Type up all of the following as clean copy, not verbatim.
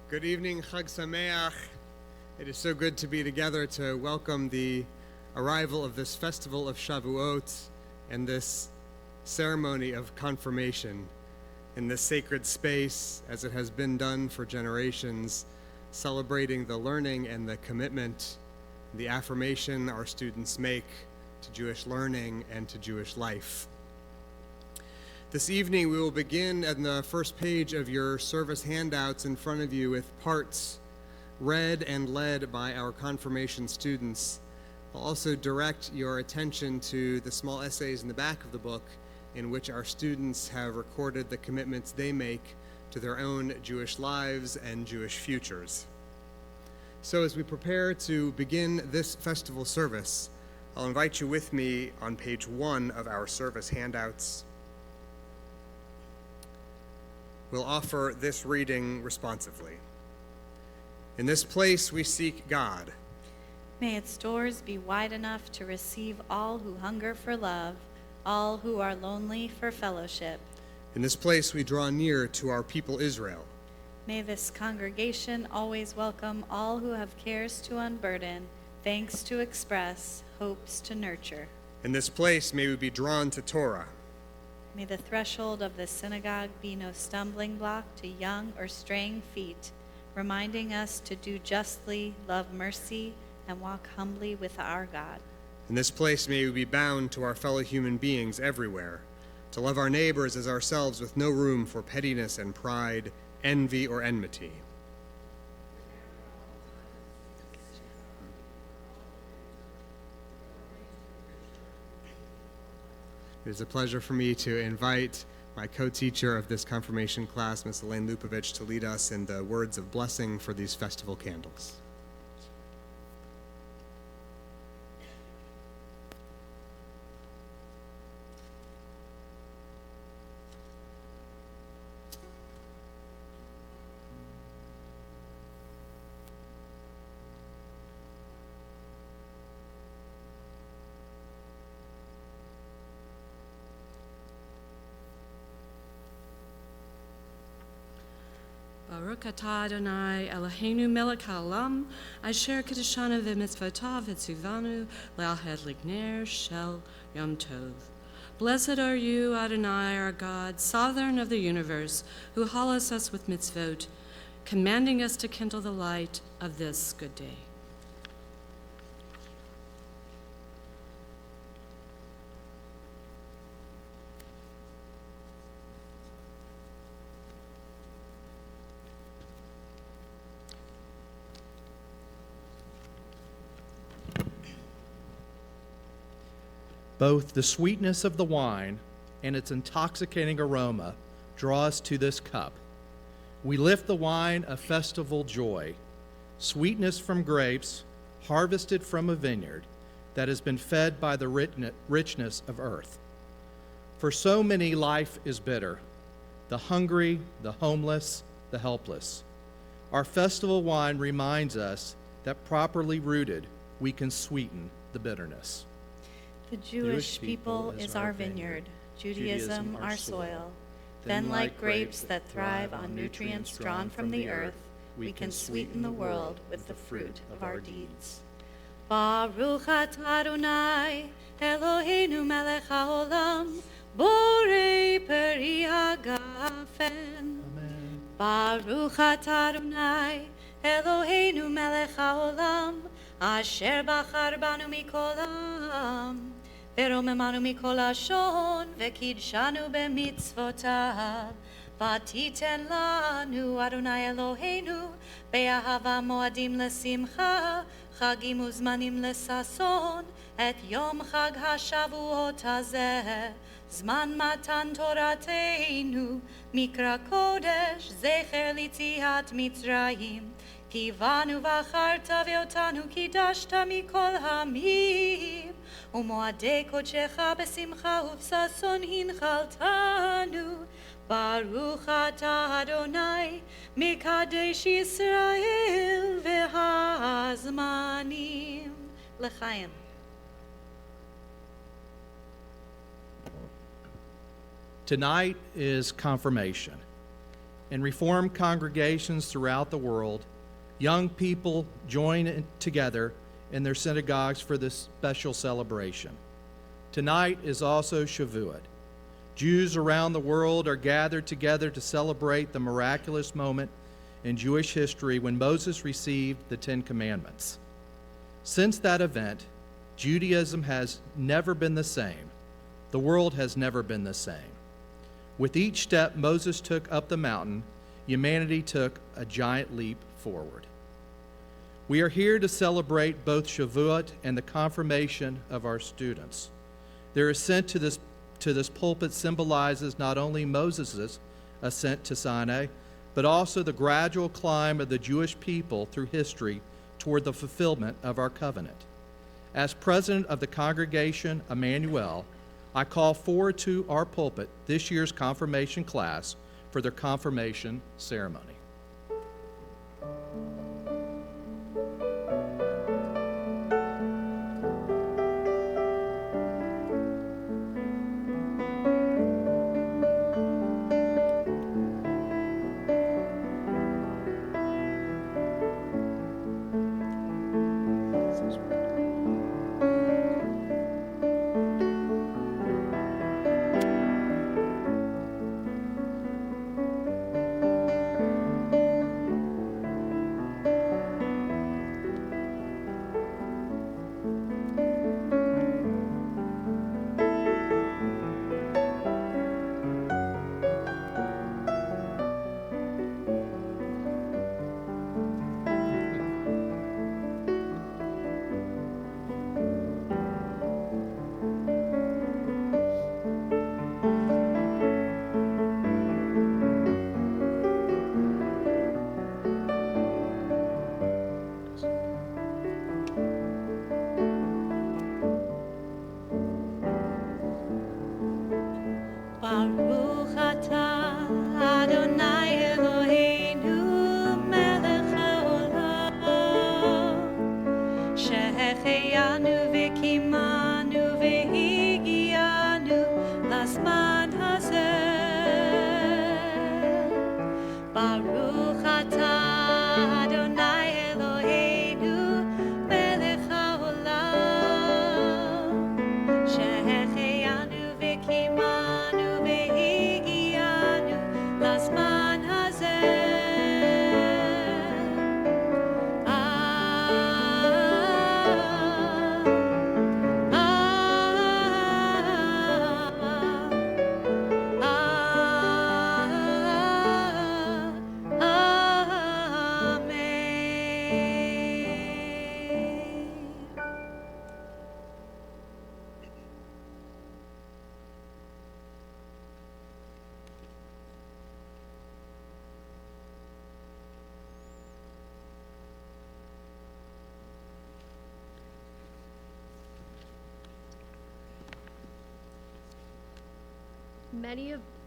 Good evening, Chag Sameach. It is so good to be together to welcome the arrival of this festival of Shavuot and this ceremony of confirmation in this sacred space, as it has been done for generations, celebrating the learning and the commitment, the affirmation our students make to Jewish learning and to Jewish life. This evening, we will begin on the first page of your service handouts in front of you with parts read and led by our confirmation students. I'll also direct your attention to the small essays in the back of the book in which our students have recorded the commitments they make to their own Jewish lives and Jewish futures. So as we prepare to begin this festival service, I'll invite you with me on page 1 of our service handouts. We'll offer this reading responsively. In this place we seek God. May its doors be wide enough to receive all who hunger for love, all who are lonely for fellowship. In this place we draw near to our people Israel. May this congregation always welcome all who have cares to unburden, thanks to express, hopes to nurture. In this place may we be drawn to Torah. May the threshold of the synagogue be no stumbling block to young or straying feet, reminding us to do justly, love mercy, and walk humbly with our God. In this place may we be bound to our fellow human beings everywhere, to love our neighbors as ourselves with no room for pettiness and pride, envy or enmity. It is a pleasure for me to invite my co-teacher of this confirmation class, Ms. Elaine Lupovich, to lead us in the words of blessing for these festival candles. Baruch atah Adonai Eloheinu melech haolam asher kedeshanu v'mitzvotav v'tzivanu le'alhed ligner shel yom tov. Blessed are you, Adonai, our God, sovereign of the universe, who hallows us with mitzvot, commanding us to kindle the light of this good day. Both the sweetness of the wine and its intoxicating aroma draw us to this cup. We lift the wine of festival joy, sweetness from grapes harvested from a vineyard that has been fed by the richness of earth. For so many, life is bitter, the hungry, the homeless, the helpless. Our festival wine reminds us that properly rooted, we can sweeten the bitterness. The Jewish people is our vineyard, Judaism our soil. Then like grapes that thrive on nutrients drawn from the earth, we can sweeten the world with the fruit of our deeds. Baruch atah Adonai, Eloheinu melech haolam, borei peri hagafen. Baruch atah Adonai, Eloheinu melech haolam, asher bachar banu mikol העם, ורוממנו מכל לשון, וקידשנו במצוותיו. ותיתן לנו, אדוני אלוהינו, באהבה מועדים לשמחה, חגים וזמנים לששון, את יום חג השבועות הזה, זמן מתן תורתנו, מקרא קודש, זכר ליציאת מצרים. כי בנו בחרת ואותנו קידשת מכל העמים, ומועדי קודשך בשמחה ובששון הנחלתנו. ברוך אתה אדוני, מקדש ישראל והזמנים. לחיים. Tonight is confirmation. In Reformed congregations throughout the world, young people join together in their synagogues for this special celebration. Tonight is also Shavuot. Jews around the world are gathered together to celebrate the miraculous moment in Jewish history when Moses received the Ten Commandments. Since that event, Judaism has never been the same. The world has never been the same. With each step Moses took up the mountain, humanity took a giant leap forward. We are here to celebrate both Shavuot and the confirmation of our students. Their ascent to this pulpit symbolizes not only Moses' ascent to Sinai, but also the gradual climb of the Jewish people through history toward the fulfillment of our covenant. As president of the congregation, Emanu, I call forward to our pulpit this year's confirmation class for their confirmation ceremony. Baruch atah Adonai Eloheinu melech haolam שהחיינו וקיימנו והגיענו לזמן הזה. ברוך אתה אדוני אלוהינו מלך העולם שהחיינו וקיימנו והגיענו לזמן הזה.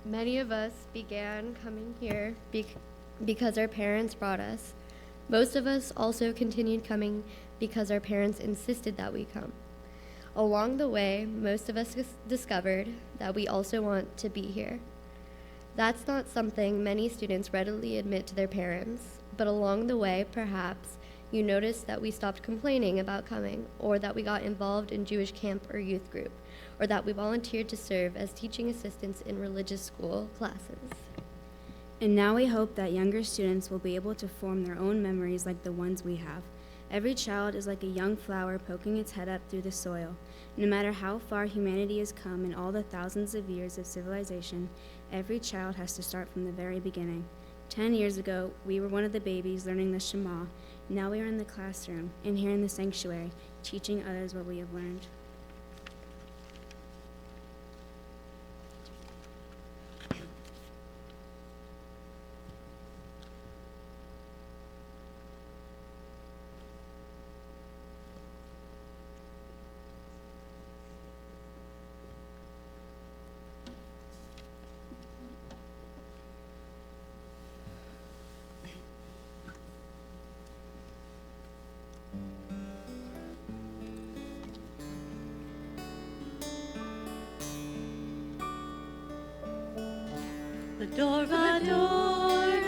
Many of us began coming here because our parents brought us. Most of us also continued coming because our parents insisted that we come. Along the way, most of us discovered that we also want to be here. That's not something many students readily admit to their parents, but along the way, perhaps, you noticed that we stopped complaining about coming, or that we got involved in Jewish camp or youth group, or that we volunteered to serve as teaching assistants in religious school classes. And now we hope that younger students will be able to form their own memories like the ones we have. Every child is like a young flower poking its head up through the soil. No matter how far humanity has come in all the thousands of years of civilization, every child has to start from the very beginning. 10 years ago, we were one of the babies learning the Shema. Now we are in the classroom and here in the sanctuary, teaching others what we have learned. Vador vador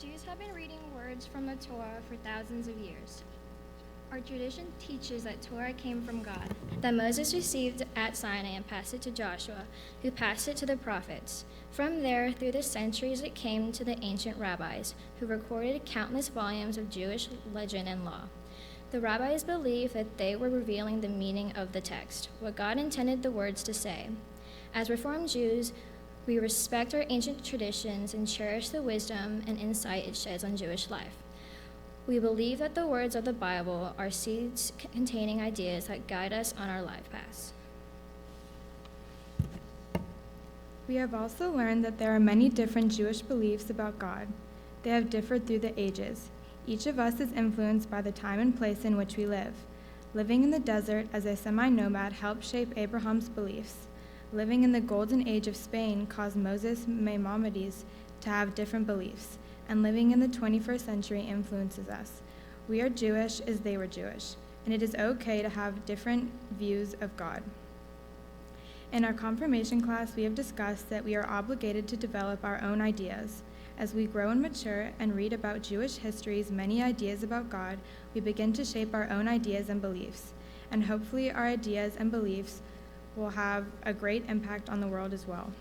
Jews have been reading words from the Torah for thousands of years. Our tradition teaches that Torah came from God, that Moses received at Sinai and passed it to Joshua, who passed it to the prophets. From there, through the centuries, it came to the ancient rabbis, who recorded countless volumes of Jewish legend and law. The rabbis believed that they were revealing the meaning of the text, what God intended the words to say. As Reformed Jews, we respect our ancient traditions and cherish the wisdom and insight it sheds on Jewish life. We believe that the words of the Bible are seeds containing ideas that guide us on our life paths. We have also learned that there are many different Jewish beliefs about God. They have differed through the ages. Each of us is influenced by the time and place in which we live. Living in the desert as a semi-nomad helped shape Abraham's beliefs. Living in the golden age of Spain caused Moses Maimonides to have different beliefs. And living in the 21st century influences us. We are Jewish as they were Jewish, and it is okay to have different views of God. In our confirmation class, we have discussed that we are obligated to develop our own ideas. As we grow and mature and read about Jewish history's many ideas about God, we begin to shape our own ideas and beliefs. And hopefully our ideas and beliefs will have a great impact on the world as well.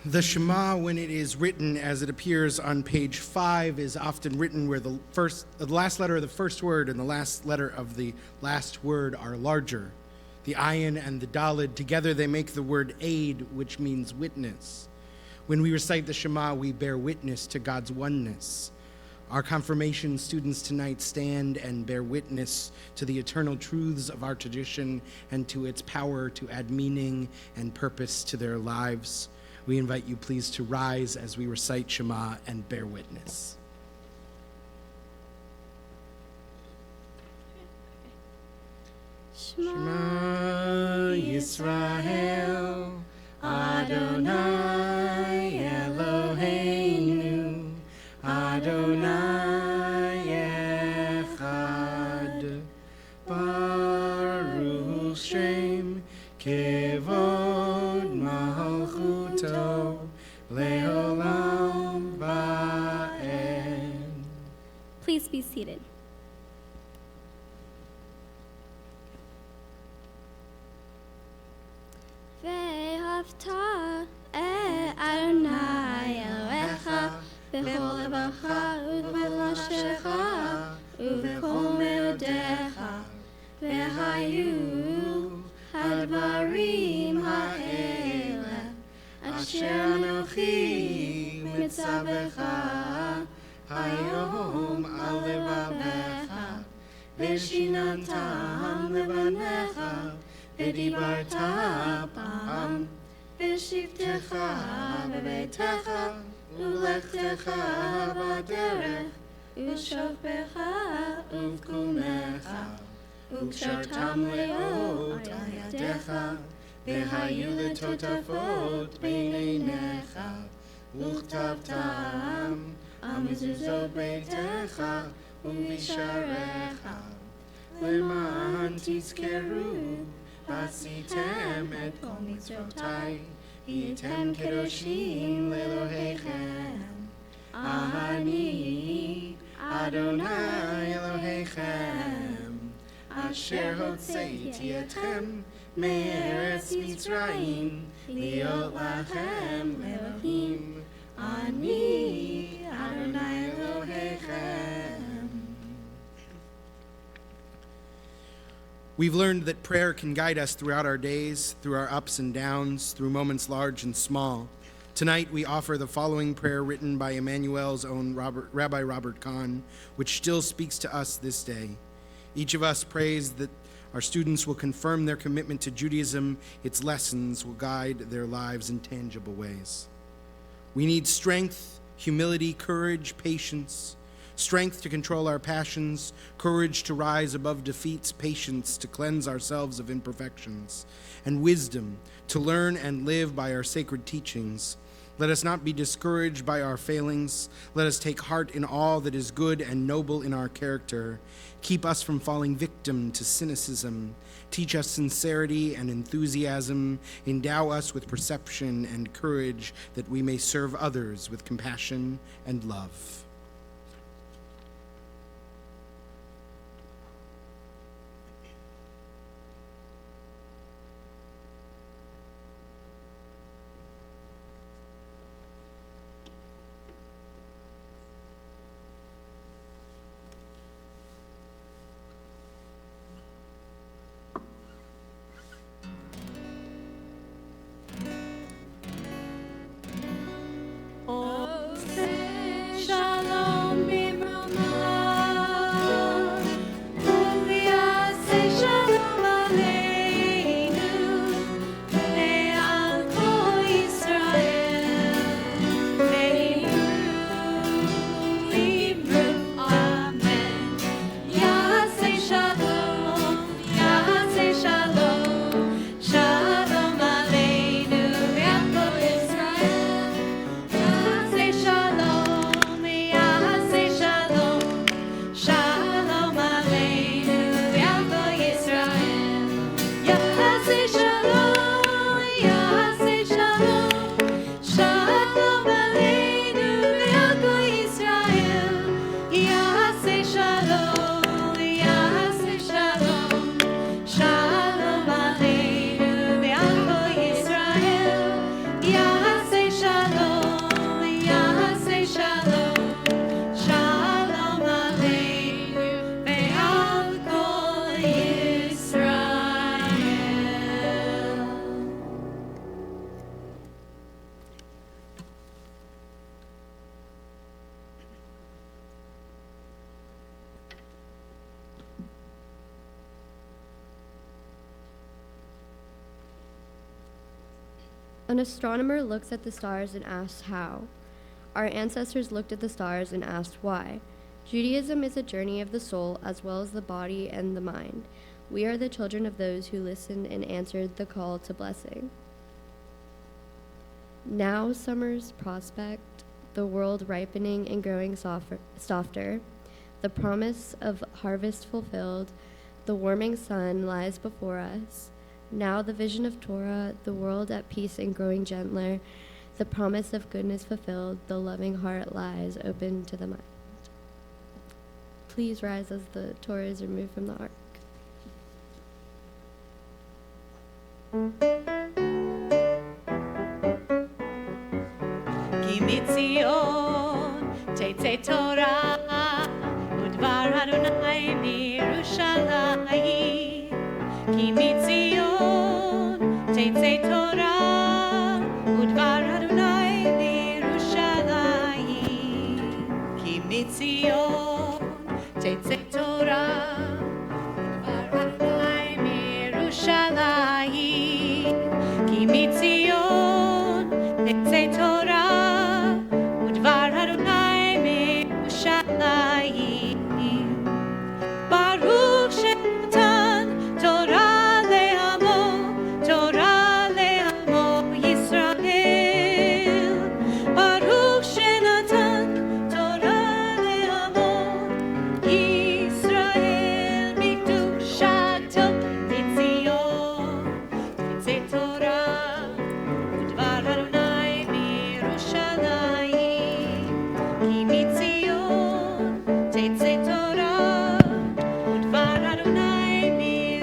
The Shema, when it is written as it appears on page 5, is often written where the last letter of the first word and the last letter of the last word are larger. The ayin and the dalid, together they make the word aid, which means witness. When we recite the Shema, we bear witness to God's oneness. Our confirmation students tonight stand and bear witness to the eternal truths of our tradition and to its power to add meaning and purpose to their lives. We invite you please to rise as we recite Shema and bear witness. Shema Yisrael, Adonai Eloheinu, Adonai Echad, Baruch Shem Kevod Malchuto Leolam Va'ed. Please be seated. Ve'havta Adonai Elohecha b'chol levacha u'b'chol nafshecha u'b'chol me'odecha ve'hayu hadvarim ha'ele asher anochi mitzavecha hayom al levavecha v'shinantam levanecha v'dibarta bam v'shivtecha b'beitecha u'lechtecha b'derech u'shofecha u'v'kumecha u'kshartam leot al yadecha v'hayu letotafot b'neinecha u'chtavtam al mezuzot beitecha u'visharecha leman tizkeru v'asitem et kol mitzvotai v'yitem kedoshim le'Elohechem Ani Adonai Elohechem Asher hotzeiti etchem me'eretz Mitzrayim liot lachem Elohim Ani Adonai Elohechem. We've learned that prayer can guide us throughout our days, through our ups and downs, through moments large and small. Tonight we offer the following prayer written by Emmanuel's own Rabbi Robert Kahn, which still speaks to us this day. Each of us prays that our students will confirm their commitment to Judaism. Its lessons will guide their lives in tangible ways. We need strength, humility, courage, patience, strength to control our passions, courage to rise above defeats, patience to cleanse ourselves of imperfections, and wisdom to learn and live by our sacred teachings. Let us not be discouraged by our failings. Let us take heart in all that is good and noble in our character. Keep us from falling victim to cynicism. Teach us sincerity and enthusiasm. Endow us with perception and courage that we may serve others with compassion and love. An astronomer looks at the stars and asks how. Our ancestors looked at the stars and asked why. Judaism is a journey of the soul as well as the body and the mind. We are the children of those who listened and answered the call to blessing. Now summer's prospect, the world ripening and growing softer, the promise of harvest fulfilled, the warming sun lies before us. Now the vision of Torah, the world at peace and growing gentler, the promise of goodness fulfilled, the loving heart lies open to the mind. Please rise as the Torah is removed from the ark. כי מציון תצא תורה ודבר אדוני מירושלים. כי מציון תצא תורה ודבר אדוני מירושלים. כי מציון תצא תורה ודבר אדוני מירושלים. כי מציון תצא תורה ודבר אדוני מירושלים. ברוך שנתן תורה לעמו, תורה לעמו ישראל. ברוך שנתן תורה לעמו ישראל. מקדושתו מציון תצא תורה ודבר אדוני מירושלים. כי מציון תצא תורה ודבר אדוני מירושלים.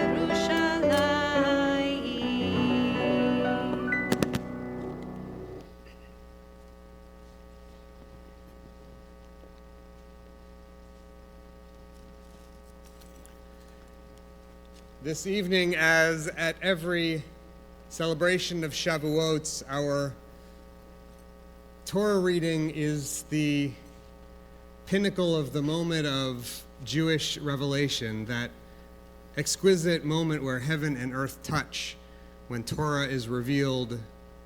This evening, as at every celebration of Shavuot, our Torah reading is the pinnacle of the moment of Jewish revelation, that exquisite moment where heaven and earth touch when Torah is revealed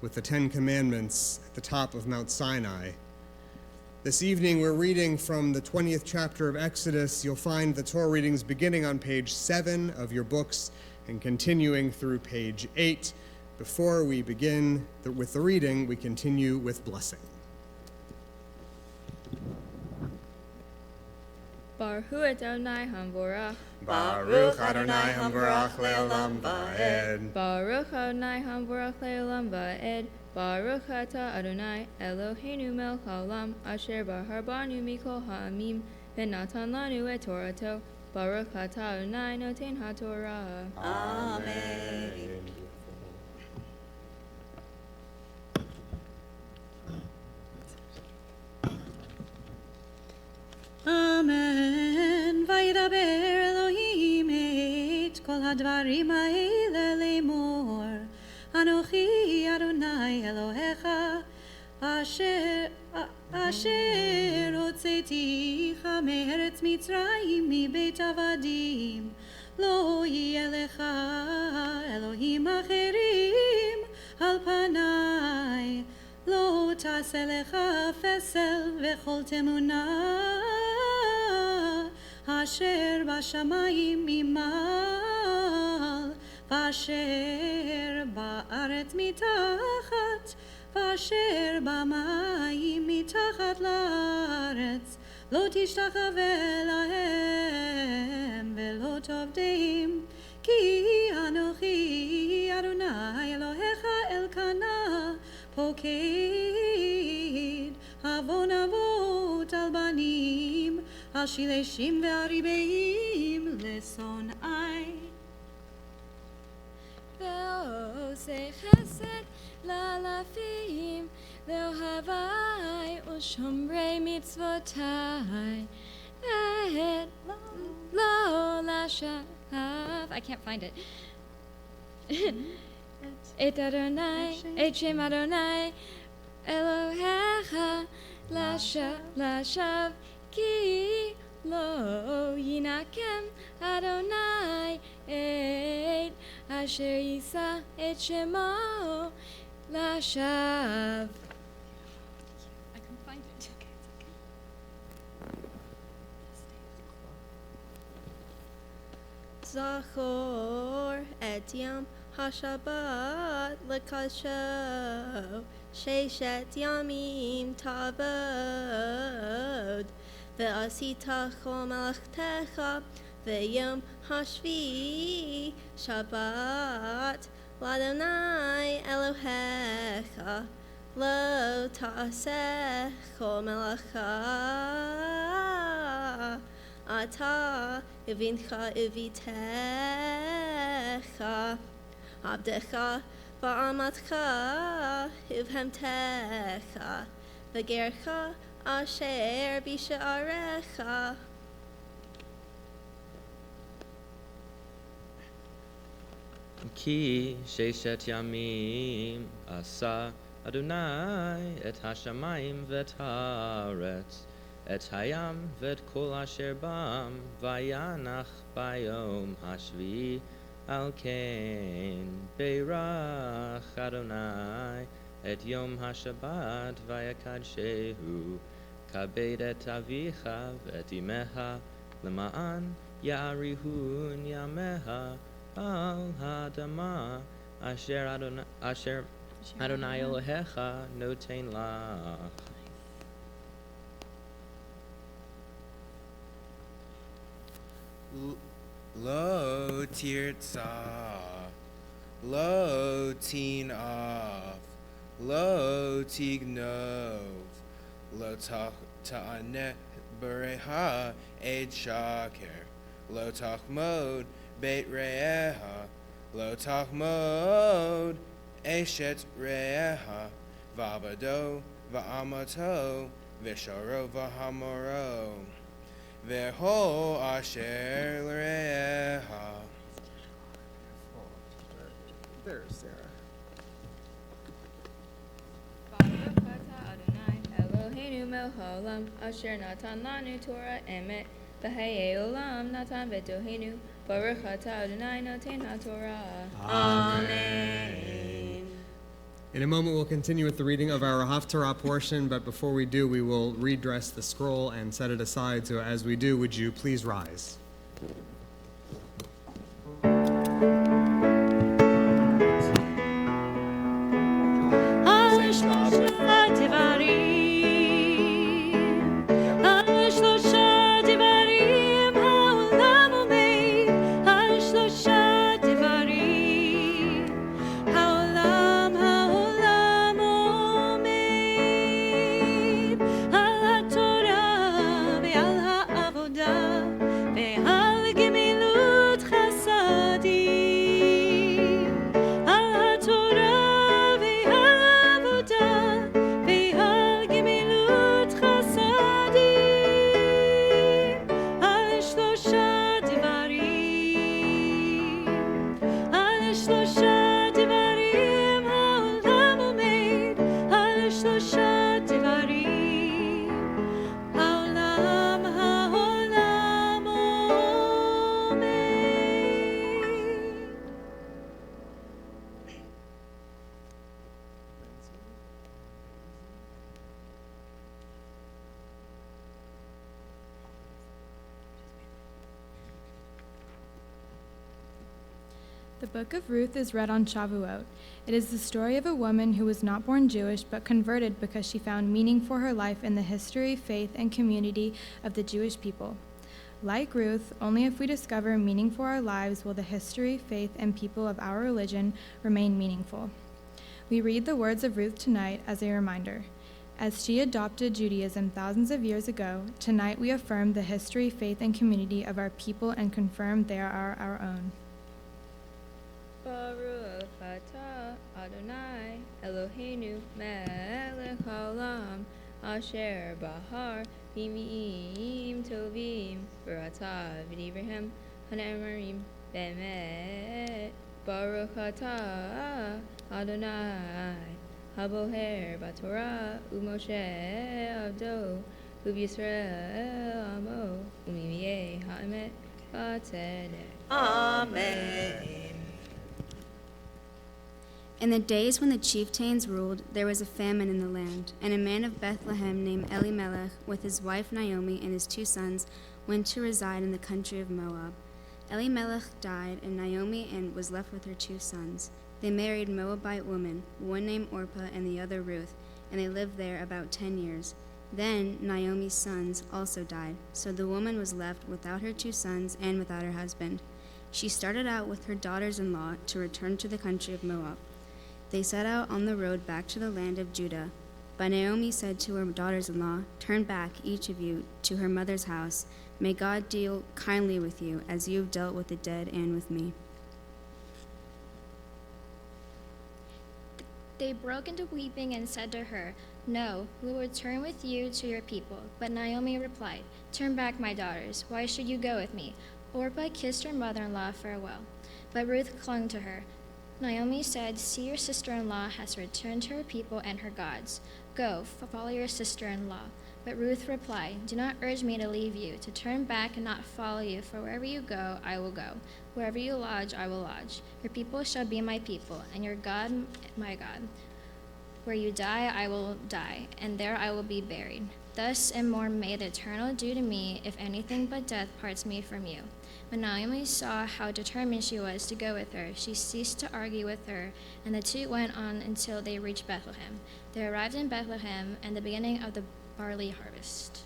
with the Ten Commandments at the top of Mount Sinai. This evening we're reading from the 20th chapter of Exodus. You'll find the Torah readings beginning on page 7 of your books and continuing through page 8. Before we begin with the reading, we continue with blessing. Baruch Adonai Hamvorach. Baruch Adonai Hamvorach Le'olam Va'ed. Baruch Adonai Hamvorach Le'olam Va'ed. Baruch Ata Adonai Eloheinu melech haolam asher bahar banu mikol ha'amim v'natan lanu et Torato. Baruch Ata Adonai noten ha'torah. Amen. Amen. Vayidaber Elohim et kol hadvarim ha'ele lemor. Anochi Adonai Elohecha asher hotzeticha me'eretz Mitzrayim mibeit avadim. Lo yeh lecha Elohim acherim al panai. Lo taseh lecha fesel v'chol temunah asher bashamayim mimal v'asher ba'aretz mitachat v'asher b'mayim mitachat la'aretz lo tishtachave lahem ve'lo tovdeim ki anochi Adonai Elohecha elkanah poked avon avot al banim al shileshim ve'aribeim lesonai. Ve'osei chesed la'alafim ve'ohavai u'shomrei mitzvotai ve'et lo lashav. I can't find it. Et Adonai, et Shem Adonai, Elohecha, lashav, ki lo yinakem Adonai, et asher yisa et Shemo, lashav. I couldn't find it. Zachor et Yom HaShabbat lekasho sheshet yamim tavod ve'asita chol malachtecha ve'yom hashvi Shabbat l'Adonai Elohecha lo ta'aseh chol melacha ata uvincha uvitecha Abdecha va'amatcha uvhemtecha v'gercha asher b'sha'arecha. Ki sheshet yamim asa Adonai et hashamayim v'et haaretz et hayam v'et kol asher bam vayanach bayom hashvi. Al ken beirach Adonai et Yom HaShabbat vayakadshehu kabed et avicha et imecha lema'an ya'arihun yameha al hadama asher Adonai Elohecha noten lach. Lo tirtza, lo tin af, lo tignov, lo ta'aneh bereha ed shaker, lo tachmod beit re'eha, lo tachmod eshet re'eha, v'abado v'amato v'sharo v'hamoro. Veho asher l'reha. There's Sarah. Baruch Ata Adonai Eloheinu melech haolam asher natan lanu Torah emet v'hayei olam natan v'tohenu. Baruch Ata Adonai noten ha'torah. Amen. In a moment, we'll continue with the reading of our Haftarah portion, but before we do, we will redress the scroll and set it aside. So as we do, would you please rise? The book of Ruth is read on Shavuot. It is the story of a woman who was not born Jewish but converted because she found meaning for her life in the history, faith, and community of the Jewish people. Like Ruth, only if we discover meaning for our lives will the history, faith, and people of our religion remain meaningful. We read the words of Ruth tonight as a reminder. As she adopted Judaism thousands of years ago, tonight we affirm the history, faith, and community of our people and confirm they are our own. Baruch atah Adonai Eloheinu melech haolam asher bahar b'mi'im tovim v'ratah v'divrei hanemarim be'emet. Baruch atah Adonai haboher b'torah u'Moshe avdo u'Yisrael amo u'mimiyeh ha'emet v'tzedek. Amen. In the days when the chieftains ruled, there was a famine in the land, and a man of Bethlehem named Elimelech, with his wife Naomi and his 2 sons, went to reside in the country of Moab. Elimelech died, and Naomi was left with her 2 sons. They married Moabite women, one named Orpah and the other Ruth, and they lived there about 10 years. Then Naomi's sons also died, so the woman was left without her 2 sons and without her husband. She started out with her daughters-in-law to return to the country of Moab. They set out on the road back to the land of Judah. But Naomi said to her daughters-in-law, "Turn back, each of you, to her mother's house. May God deal kindly with you, as you have dealt with the dead and with me." They broke into weeping and said to her, "No, we will return with you to your people." But Naomi replied, "Turn back, my daughters. Why should you go with me?" Orpah kissed her mother-in-law farewell, but Ruth clung to her. Naomi said, "See, your sister-in-law has returned to her people and her gods. Go, follow your sister-in-law." But Ruth replied, "Do not urge me to leave you, to turn back and not follow you, for wherever you go, I will go. Wherever you lodge, I will lodge. Your people shall be my people, and your God, my God. Where you die, I will die, and there I will be buried. Thus and more may the Eternal do to me, if anything but death parts me from you." When Naomi saw how determined she was to go with her, she ceased to argue with her, and the 2 went on until they reached Bethlehem. They arrived in Bethlehem and the beginning of the barley harvest.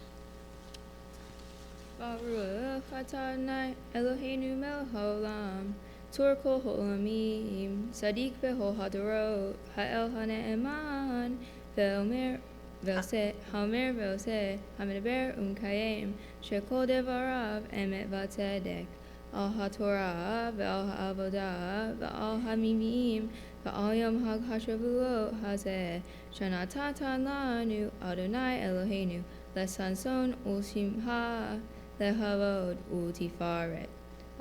Baruch atah Adonai Eloheinu melech haolam tor kol ha'olamim tzaddik b'chol hadorot ha'el ha'ne'eman ve'omer ve'oseh ha'medaber u'mekayem shekol devarav emet v'tzedek al ha'torah ve'al ha'avodah ve'al ha'mimim ve'al yom hag ha'shavuot hazeh shenatatan lanu Adonai Eloheinu lesanson u'simcha lehavod u'tifaret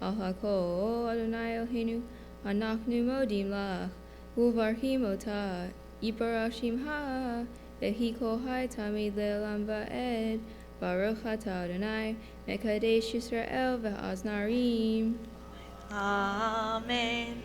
al hakol Adonai Eloheinu anachnu modim lach uvarchim otah yiparashim ha vehi kol hai tamid le'olam va'ed Baruch atah Adonai mekadesh Yisrael ve'aznarim. Amen.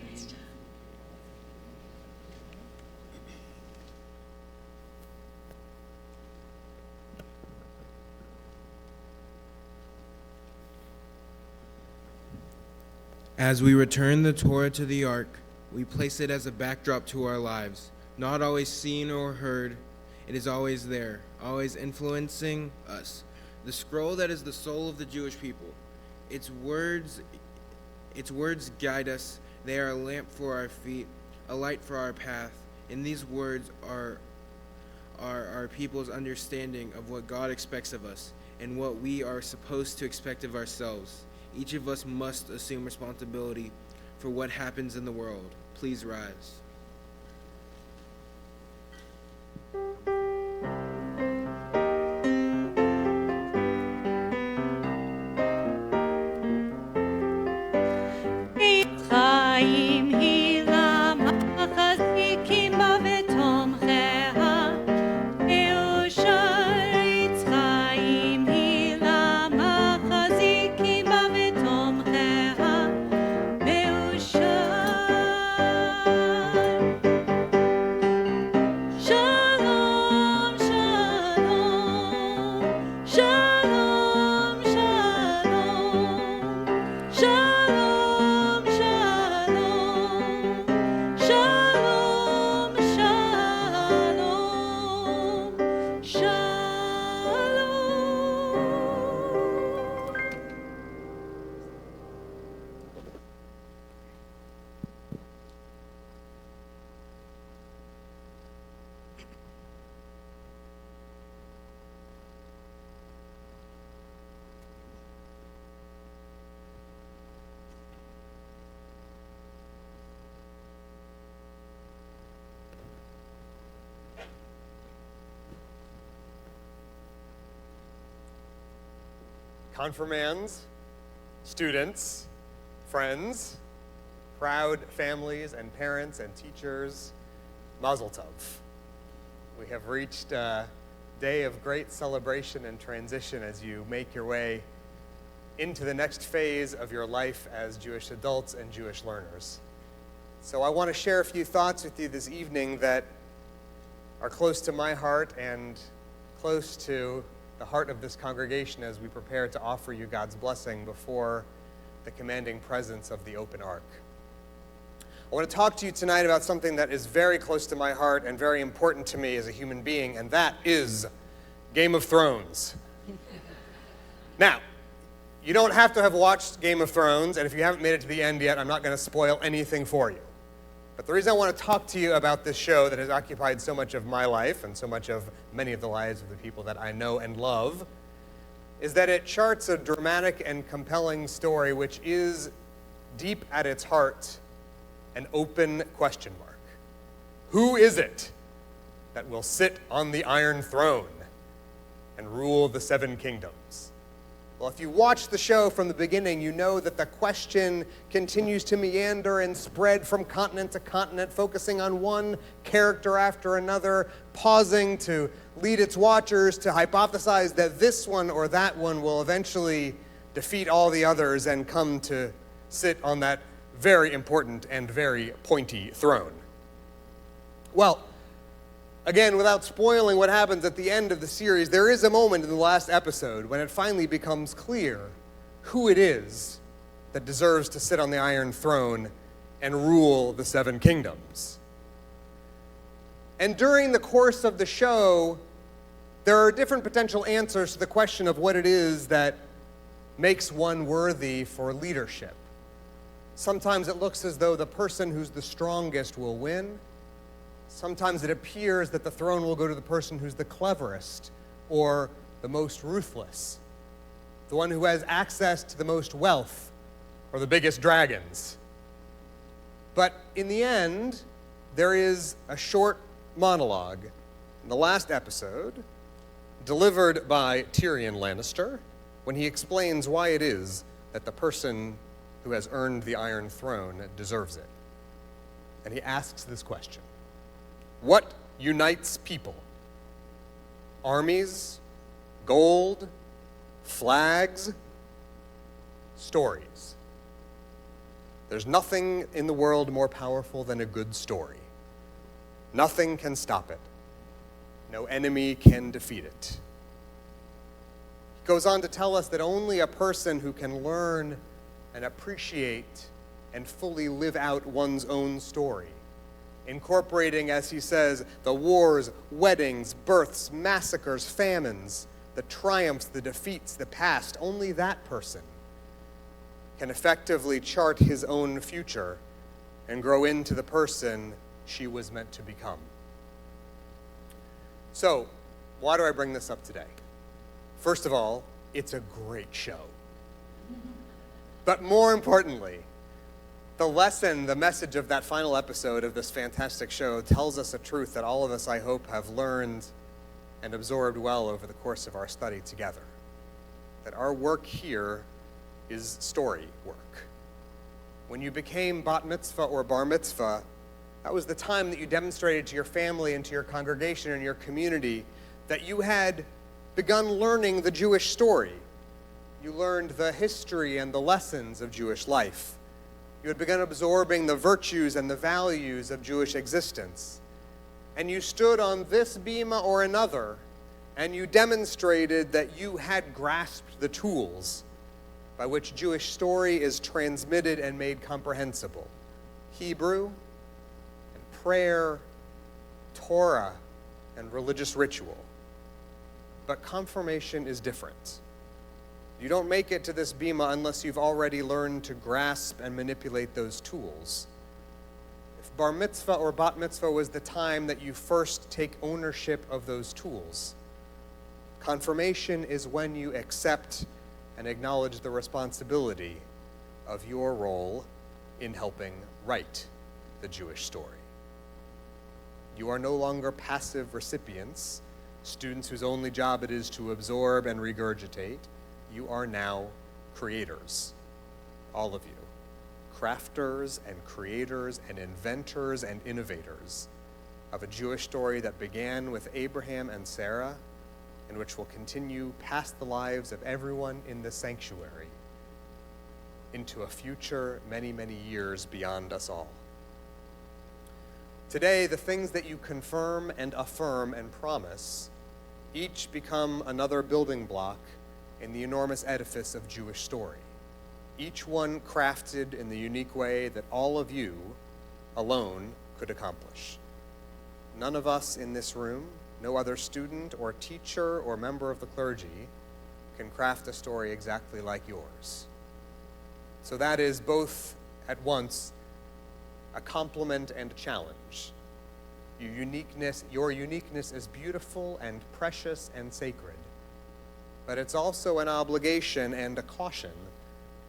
As we return the Torah to the Ark, we place it as a backdrop to our lives. Not always seen or heard, it is always there, always influencing us. The scroll that is the soul of the Jewish people. Its words guide us. They are a lamp for our feet, a light for our path. And these words are our people's understanding of what God expects of us and what we are supposed to expect of ourselves. Each of us must assume responsibility for what happens in the world. Please rise. חיים היא למחזיקים בה ותומכיה, מאושרת חיים היא למחזיקים בה ותומכיה, מאושרת confirmands, students, friends, proud families and parents and teachers, Mazel Tov. We have reached a day of great celebration and transition as you make your way into the next phase of your life as Jewish adults and Jewish learners. So I want to share a few thoughts with you this evening that are close to my heart and close to the heart of this congregation as we prepare to offer you God's blessing before the commanding presence of the open ark. I want to talk to you tonight about something that is very close to my heart and very important to me as a human being, and that is Game of Thrones. Now, you don't have to have watched Game of Thrones, and if you haven't made it to the end yet, I'm not going to spoil anything for you. But the reason I want to talk to you about this show that has occupied so much of my life and so much of many of the lives of the people that I know and love is that it charts a dramatic and compelling story which is, deep at its heart, an open question mark. Who is it that will sit on the Iron Throne and rule the seven kingdoms? Well, if you watch the show from the beginning, you know that the question continues to meander and spread from continent to continent, focusing on one character after another, pausing to lead its watchers to hypothesize that this one or that one will eventually defeat all the others and come to sit on that very important and very pointy throne. Well, again, without spoiling what happens at the end of the series, there is a moment in the last episode when it finally becomes clear who it is that deserves to sit on the Iron Throne and rule the seven kingdoms. And during the course of the show, there are different potential answers to the question of what it is that makes one worthy for leadership. Sometimes it looks as though the person who's the strongest will win. Sometimes it appears that the throne will go to the person who's the cleverest or the most ruthless, the one who has access to the most wealth or the biggest dragons. But in the end, there is a short monologue in the last episode delivered by Tyrion Lannister when he explains why it is that the person who has earned the Iron Throne deserves it. And he asks this question: what unites people? Armies, gold, flags, stories. There's nothing in the world more powerful than a good story. Nothing can stop it. No enemy can defeat it. He goes on to tell us that only a person who can learn and appreciate and fully live out one's own story, incorporating, as he says, the wars, weddings, births, massacres, famines, the triumphs, the defeats, the past, only that person can effectively chart his own future and grow into the person she was meant to become. So, why do I bring this up today? First of all, it's a great show. But more importantly, the lesson, the message of that final episode of this fantastic show tells us a truth that all of us, I hope, have learned and absorbed well over the course of our study together. That our work here is story work. When you became bat mitzvah or bar mitzvah, that was the time that you demonstrated to your family and to your congregation and your community that you had begun learning the Jewish story. You learned the history and the lessons of Jewish life. You had begun absorbing the virtues and the values of Jewish existence. And you stood on this bima or another, and you demonstrated that you had grasped the tools by which Jewish story is transmitted and made comprehensible. Hebrew and prayer, Torah, and religious ritual. But confirmation is different. You don't make it to this bima unless you've already learned to grasp and manipulate those tools. If bar mitzvah or bat mitzvah was the time that you first take ownership of those tools, confirmation is when you accept and acknowledge the responsibility of your role in helping write the Jewish story. You are no longer passive recipients, students whose only job it is to absorb and regurgitate. you are now creators, all of you. Crafters and creators and inventors and innovators of a Jewish story that began with Abraham and Sarah and which will continue past the lives of everyone in the sanctuary into a future many, many years beyond us all. Today, the things that you confirm and affirm and promise each become another building block in the enormous edifice of Jewish story, each one crafted in the unique way that all of you alone could accomplish. None of us in this room, no other student or teacher or member of the clergy can craft a story exactly like yours. So that is both at once a compliment and a challenge. Your uniqueness is beautiful and precious and sacred, but it's also an obligation and a caution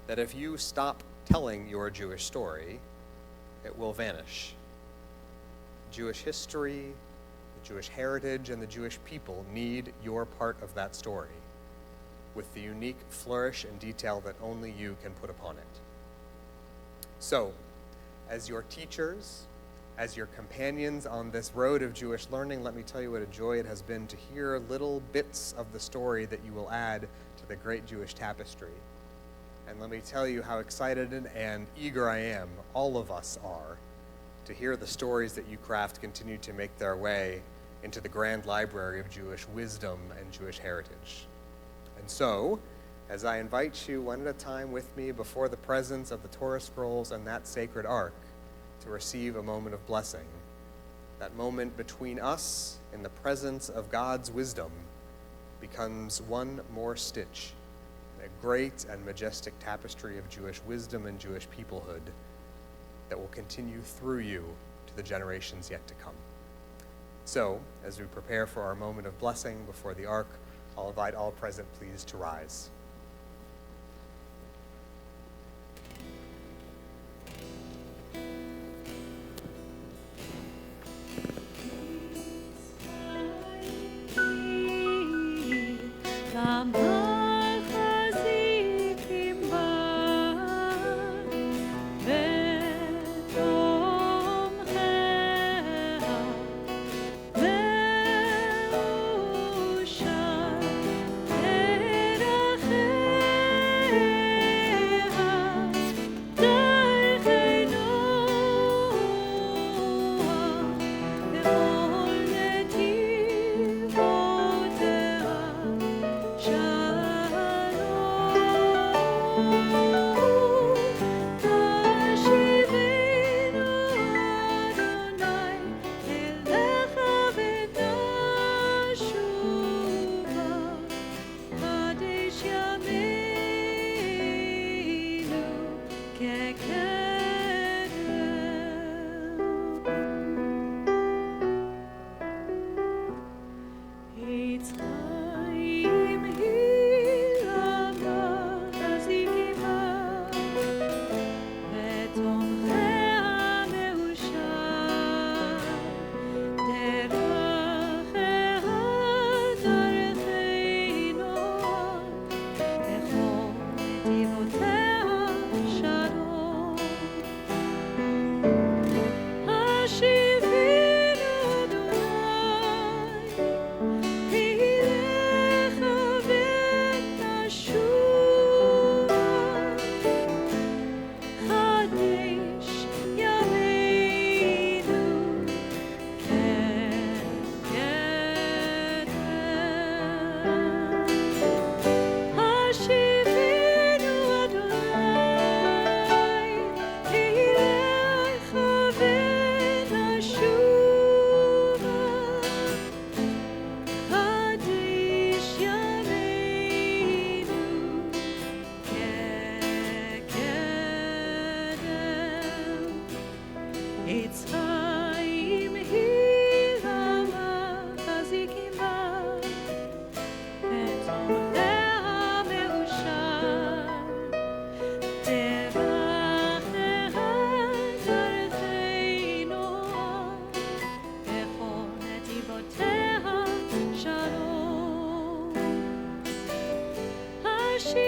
that if you stop telling your Jewish story, it will vanish. Jewish history, the Jewish heritage, and the Jewish people need your part of that story with the unique flourish and detail that only you can put upon it. So, as your teachers, as your companions on this road of Jewish learning, let me tell you what a joy it has been to hear little bits of the story that you will add to the great Jewish tapestry. And let me tell you how excited and eager I am, all of us are, to hear the stories that you craft continue to make their way into the grand library of Jewish wisdom and Jewish heritage. And so, as I invite you one at a time with me before the presence of the Torah scrolls and that sacred ark to receive a moment of blessing, that moment between us and the presence of God's wisdom becomes one more stitch in a great and majestic tapestry of Jewish wisdom and Jewish peoplehood that will continue through you to the generations yet to come. So, as we prepare for our moment of blessing before the ark, I'll invite all present, please, to rise. She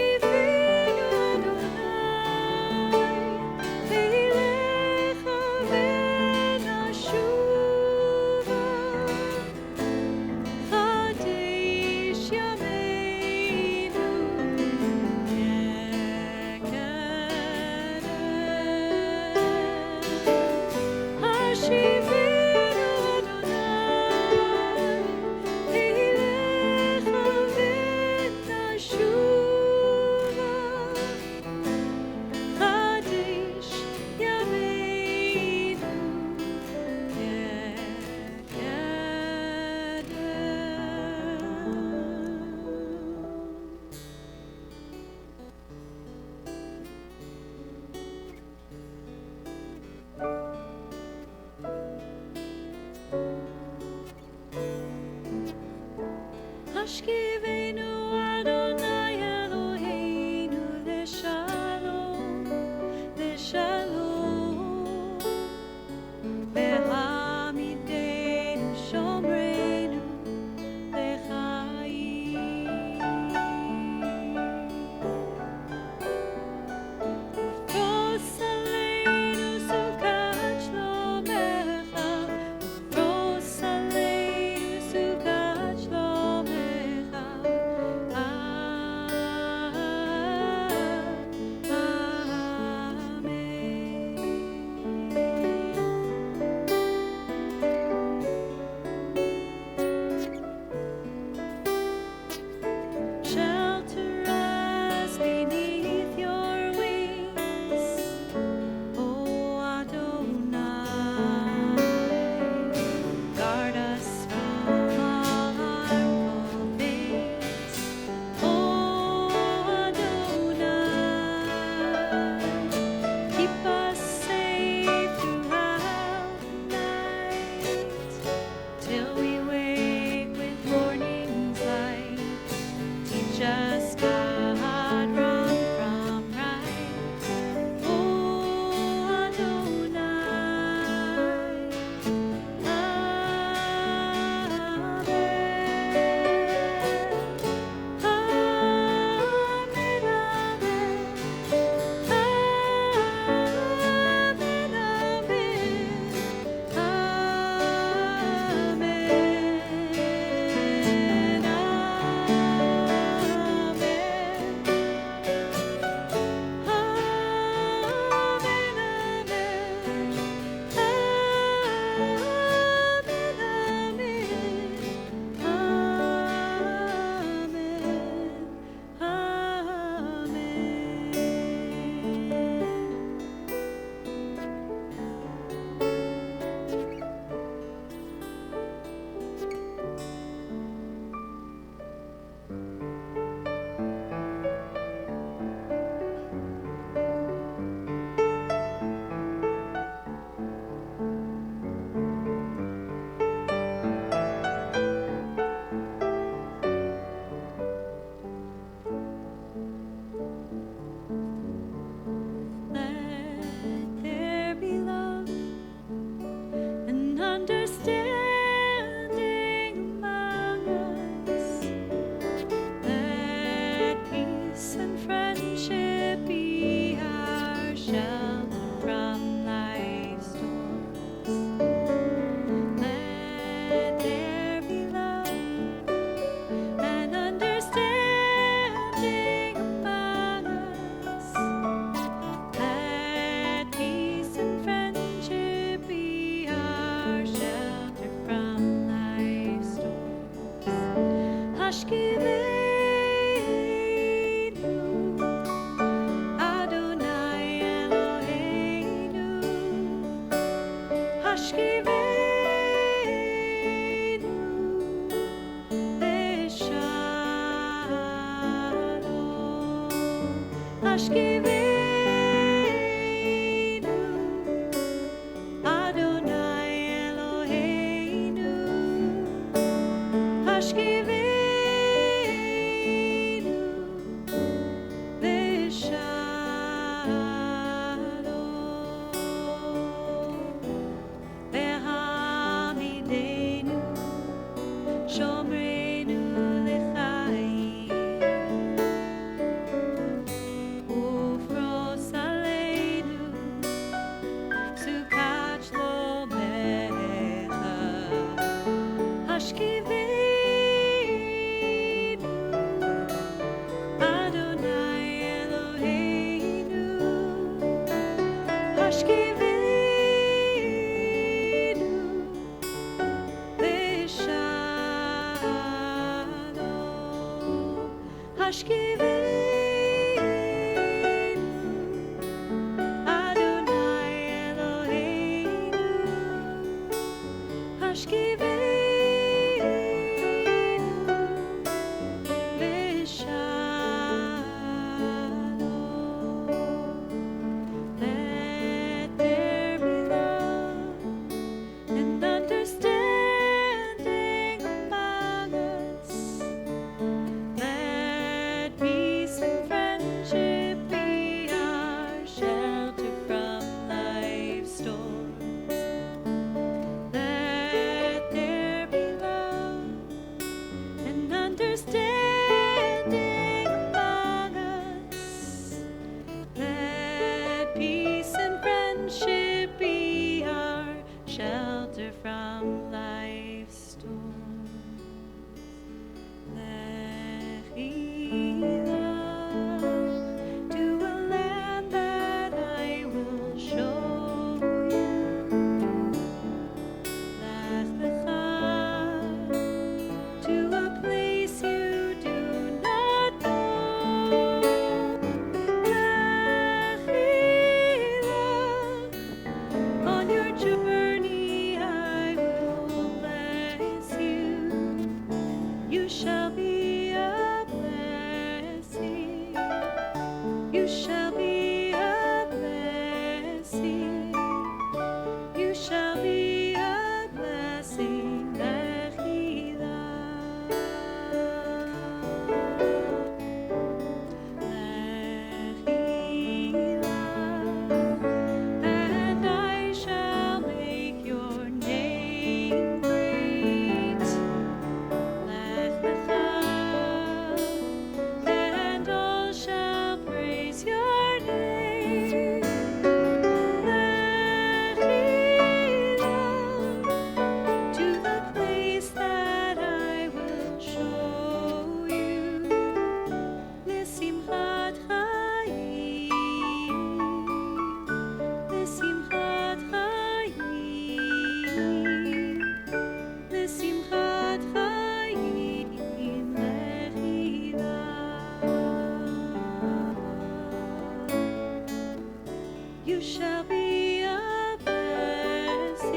shall be a blessing.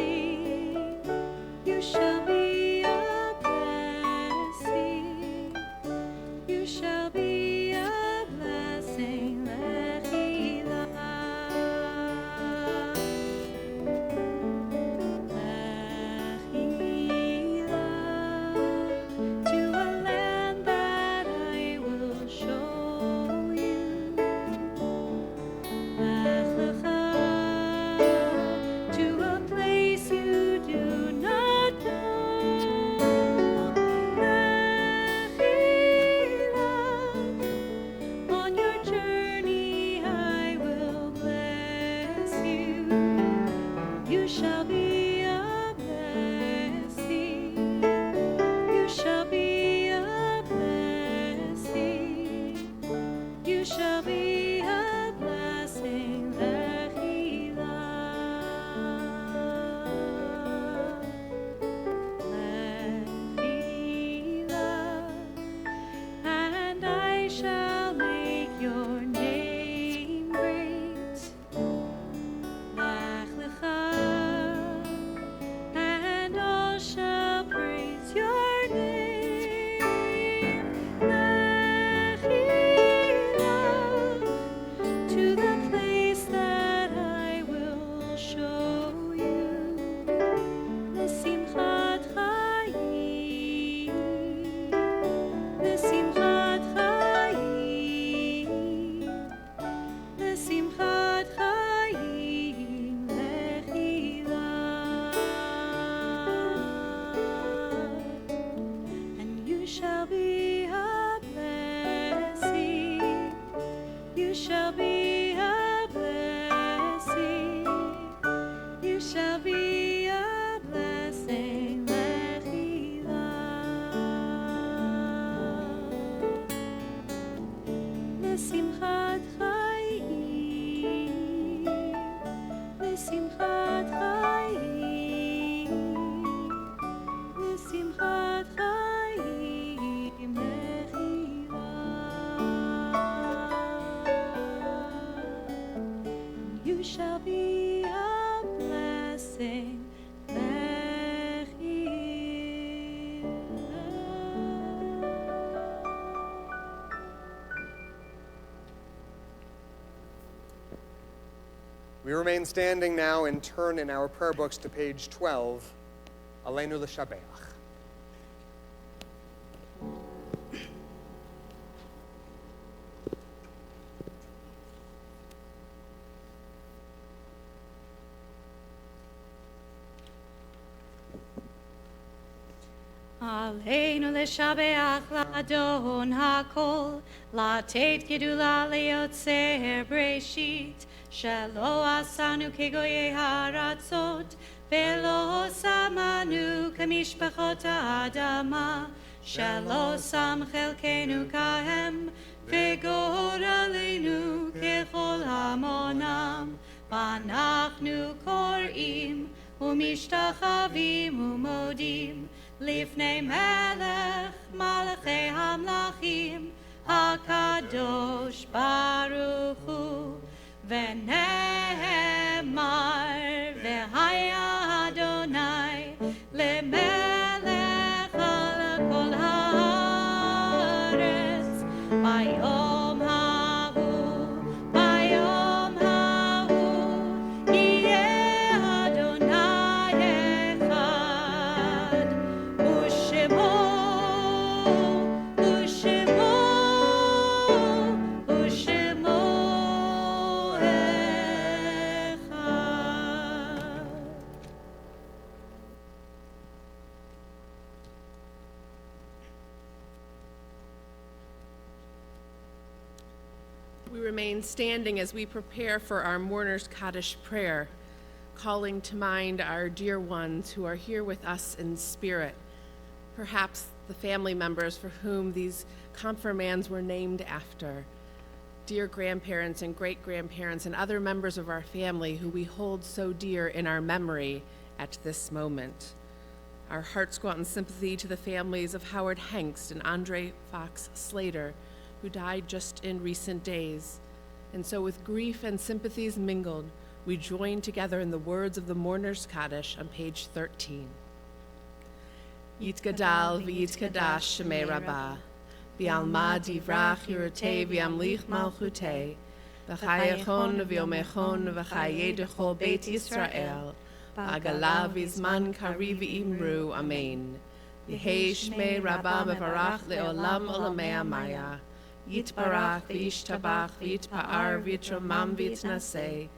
You shall be a blessing. You shall be a blessing. Lechila. Lechila. To a land that I will show you. Lech lecha. To a place you do not know. Lechila. On your journey I will bless you. You shall be a blessing. You shall be a blessing. You shall be a blessing. Lechila. Lechila. And I shall make your name great. Lech lecha. And all shall praise your name. Lechila. To the place that I will show you. L'simchat chayim. L'simchat chayim. L'simchat chayim. Lechila. And you shall be a blessing. You shall be a blessing. You shall be a blessing. Lechila. L'simchat chayim. L'simchat chayim. L'simchat chayim. Lechila. You shall be a blessing. We remain standing now and turn in our prayer books to page 12, Aleinu l'shabeach. Aleinu l'shabeach l'adon hakol, לתת גדולה ליוצר בראשית, שלא עשנו כגויי הארצות, ולא שמנו כמשפחות האדמה, שלא שם חלקנו כהם, וגורלנו ככל המונם, ואנחנו קוראים ומשתחווים ומודים, לפני מלך מלכי המלכים, הקדוש ברוך הוא, ונאמר, והיה אדוני למלך על כל הארץ, ביום ההוא, ביום ההוא, יהיה אדוני אחד, ושמו We remain standing as we prepare for our mourners' Kaddish prayer, calling to mind our dear ones who are here with us in spirit, perhaps the family members for whom these confirmands were named after, dear grandparents and great-grandparents and other members of our family who we hold so dear in our memory at this moment. Our hearts go out in sympathy to the families of Howard Hengst and Andre Fox Slater, who died just in recent days. And so with grief and sympathies mingled, we join together in the words of the Mourner's Kaddish on page 13. Yitgadal v'yitkadash shemei Rabbah, v'alma divrach yirutei v'amlich malchutei, v'chayechon v'yomechon v'chayedechol Beit Yisrael, v'agala v'zman kari v'imru, amen. Yehei shmei Rabbah mevarach le'olam olamei amaya, yitbarach v'yishtabach v'yitpa'ar v'yitromam v'yitnaseh,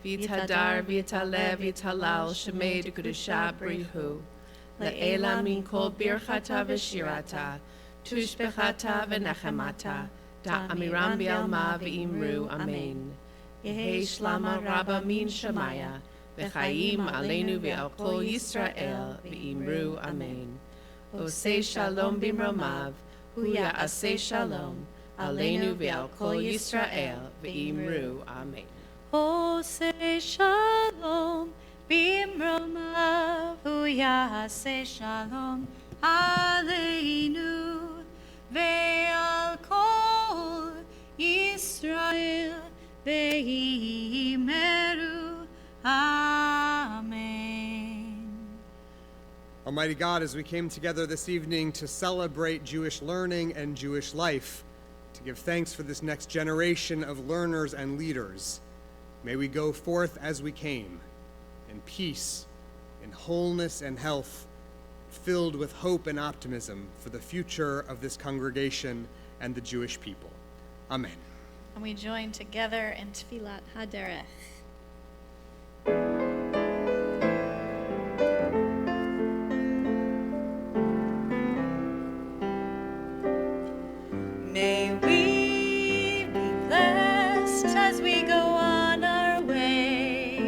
v'yithadar v'yitale v'yitalal shemei d'kedusha brihu, le'ela min kol birchata v'shirata, tushbechata v'nechemata, da'amiram b'alma v'imru, amen. Yehei shlama Rabbah min shemaya, v'chayim aleinu v'al kol Yisrael v'imru, amen. Osei shalom bimromav, hu ya'aseh shalom, aleinu v'al kol Yisrael v'imru, amen. Osei shalom bimromav, hu ya'aseh shalom, aleinu ve'al kol Yisrael ve'imeru, amen. Almighty God, as we came together this evening to celebrate Jewish learning and Jewish life, to give thanks for this next generation of learners and leaders, may we go forth as we came, in peace, in wholeness and health, filled with hope and optimism for the future of this congregation and the Jewish people. Amen. And we join together in Tfilat HaDerech. May we be blessed as we go on our way.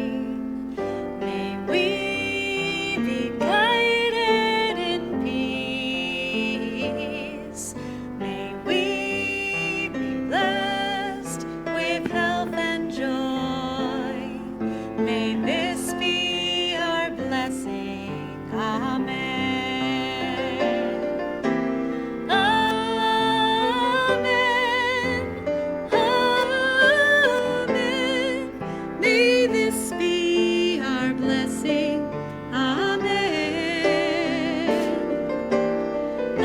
May we be guided in peace. May we be blessed with health and joy. May this be our blessing. Amen. May this be our blessing. Amen. Amen.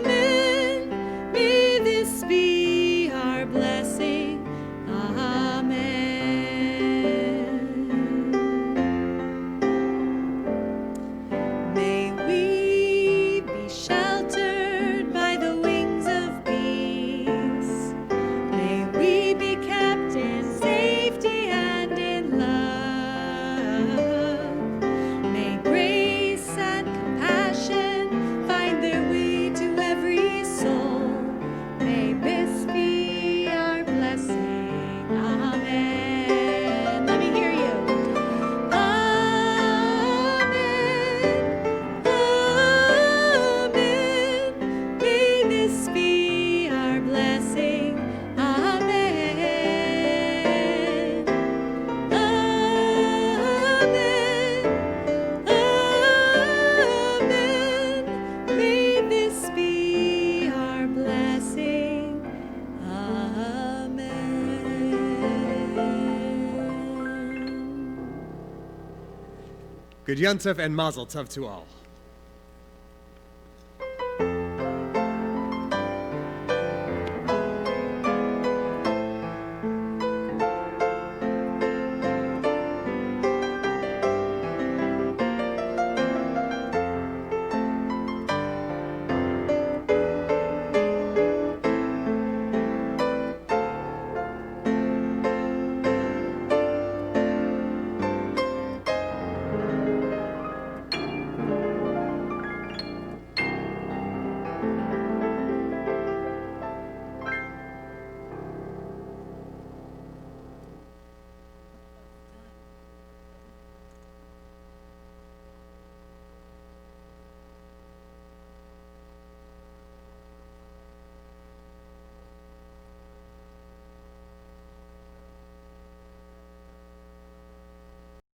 Amen. May this be our blessing. Amen. May we be sheltered by the wings of peace. May we be kept in safety and in love. May grace and compassion find their way to every soul. May this be our blessing. Amen. Let me hear you. Amen. Amen. May this be our blessing. Amen. Amen. Amen. May this be our blessing. Amen. Good Yontif and Mazel Tov to all.